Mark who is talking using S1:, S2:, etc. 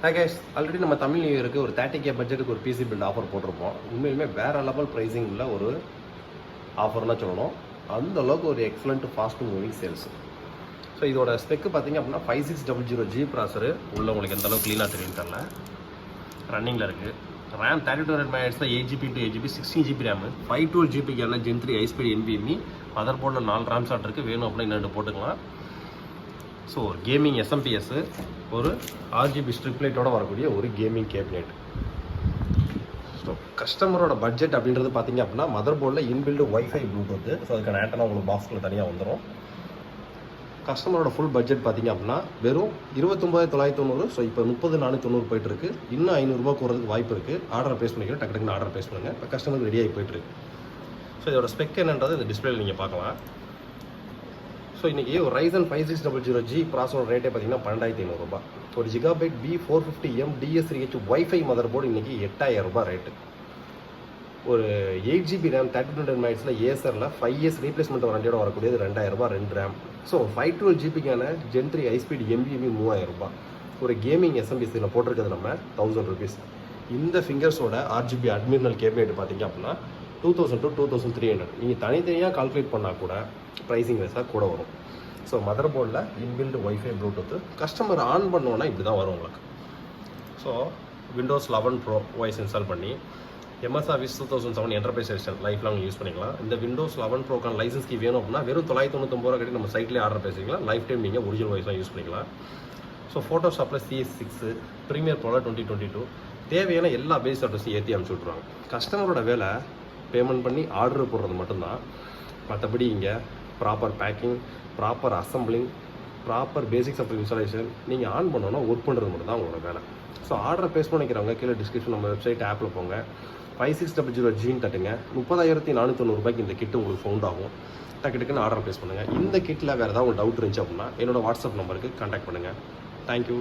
S1: Hi guys, already நம்ம Tamil new இயருக்கு ஒரு 30K பட்ஜெட்டுக்கு ஒரு பிசி பில்ட் ஆஃபர் போட்டிருப்போம். உண்மையிலுமே வேறு லெவல் ப்ரைஸிங்கில் ஒரு ஆஃபர்னா சொல்லணும். அந்த அளவுக்கு ஒரு excellent fast moving sales. So இதோட ஸ்பெக்கு பார்த்தீங்க அப்படின்னா 5600G ப்ராசரு உள்ள உங்களுக்கு எந்த அளவுக்கு க்ளீனாக தெரியும் தெரியல. ரன்னிங்கில் இருக்குது. RAM 3200 MHz 8GB to 8GB 16GB RAM 512GB Gen 3 high speed NVMe. Mother போர்டில் 4 ரேம் ஸ்லாட் இருக்குது. வேணும் அப்படின்னா 2 போட்டுக்கலாம். ஸோ ஒரு கேமிங் எஸ்எம்பிஎஸ், ஒரு RGB ஸ்ட்ரிப் லைட்டோட வரக்கூடிய ஒரு கேமிங் கேபினெட். ஸோ கஸ்டமரோட பட்ஜெட் அப்படின்றது பார்த்தீங்க அப்படின்னா மதர் போர்டில் இன்பில்டு வைஃபை ப்ளூடூத். ஸோ அதுக்கான ஆண்டனா உங்களுக்கு பாக்ஸில் தனியாக வந்துடும். கஸ்டமரோட ஃபுல் பட்ஜெட் பார்த்தீங்க அப்படின்னா வெறும் 29,990. ஸோ இப்போ 30,490 போயிட்டு இருக்கு. இன்னும் 500 ரூபா போகிறதுக்கு வாய்ப்பு இருக்குது. ஆர்டர் பேஸ் பண்ணிக்கிறேன், டக்கு டக்குன்னு ஆர்டர் பேஸ் பண்ணுங்கள். இப்போ கஸ்டமருக்கு ரெடியாகி போயிட்டுருக்கு. ஸோ இதோட ஸ்பெக் என்னன்றது இந்த டிஸ்பிளேல நீங்கள் பார்க்கலாம். ஸோ இன்றைக்கி ஒரு Ryzen 5600G ப்ராசஸோட ரேட்டே பார்த்தீங்கன்னா 12,500 ரூபா. ஒரு GB B450M DS3H wifi mother board இன்றைக்கி 8,000 ரூபா ரேட்டு. ஒரு 8GB ரேம் 3200 MHz ஏசரில் 5 இயர்ஸ் ரீப்ளேஸ்மெண்ட் வாரண்டியோட வரக்கூடியது 2,000 ரூபா 2 RAM. So 512GB Gen 3 high speed NVMe 3,000 ரூபா. ஒரு கேமிங் எஸ்எம்பிஎஸ் இதில் போட்டிருக்கிறது நம்ம 1000 rupees. இந்த ஃபிங்கர்ஸோட RGB அட்மினல் கேபினெட் பார்த்தீங்க அப்படின்னா 2000 to 2300. நீங்கள் தனித்தனியாக கால்குலேட் பண்ணால் கூட ப்ரைஸிங் வைஸாக கூட வரும். ஸோ மதர் போர்டில் inbuilt wifi Bluetooth customer on பண்ணோன்னா இப்படி தான் வரும் உங்களுக்கு. So Windows 11 Pro voice install பண்ணி MS Office 2007 enterprise edition life long use பண்ணிக்கலாம். இந்த Windows 11 Proக்கான லைசன்ஸ் கீ வேணும் அப்படின்னா வெறும் 999 ரூபா கட்டி நம்ம சைட்லேயே ஆர்டர் பேசிக்கலாம். லைஃப் டைம் நீங்கள் ஒரிஜினல் வாய்ஸ்லாம் யூஸ் பண்ணிக்கலாம். ஸோ ஃபோட்டோஷாப்பில் CS6 ப்ரீமியர் ப்ரோவில் 2022 தேவையான எல்லா பேஸ் சாஃப்ட்வேர்ஸையும் ஏற்றி அனுப்பிச்சி விட்ருவாங்க. கஸ்டமரோட வேலை பேமெண்ட் பண்ணி ஆர்டர் போடுறது மட்டும்தான். மற்றபடி இங்கே proper packing, proper assembling, proper basics of installation நீங்கள் ஆன் பண்ணோன்னா ஒர்க் பண்ணுறது மட்டும் தான் உங்களோட வேலை. ஸோ ஆர்டர் பேஸ் பண்ணிக்கிறவங்க கீழே டிஸ்கிரிப்ஷன் நம்ம வெப்சைட் ஆப்பில் போங்க, 5600G தட்டுங்க. 30,490 ரூபாய்க்கு இந்த கிட்டு உங்களுக்கு ஃபவுண்ட் ஆகும். டக்குன்னு ஆர்டர் பேஸ் பண்ணுங்கள். இந்த கிட்டில் வேறு ஏதாவது ஒரு டவுட் இருந்துச்சு அப்படின்னா என்னோடய வாட்ஸ்அப் நம்பருக்கு கான்டாக்ட் பண்ணுங்கள். தேங்க்யூ.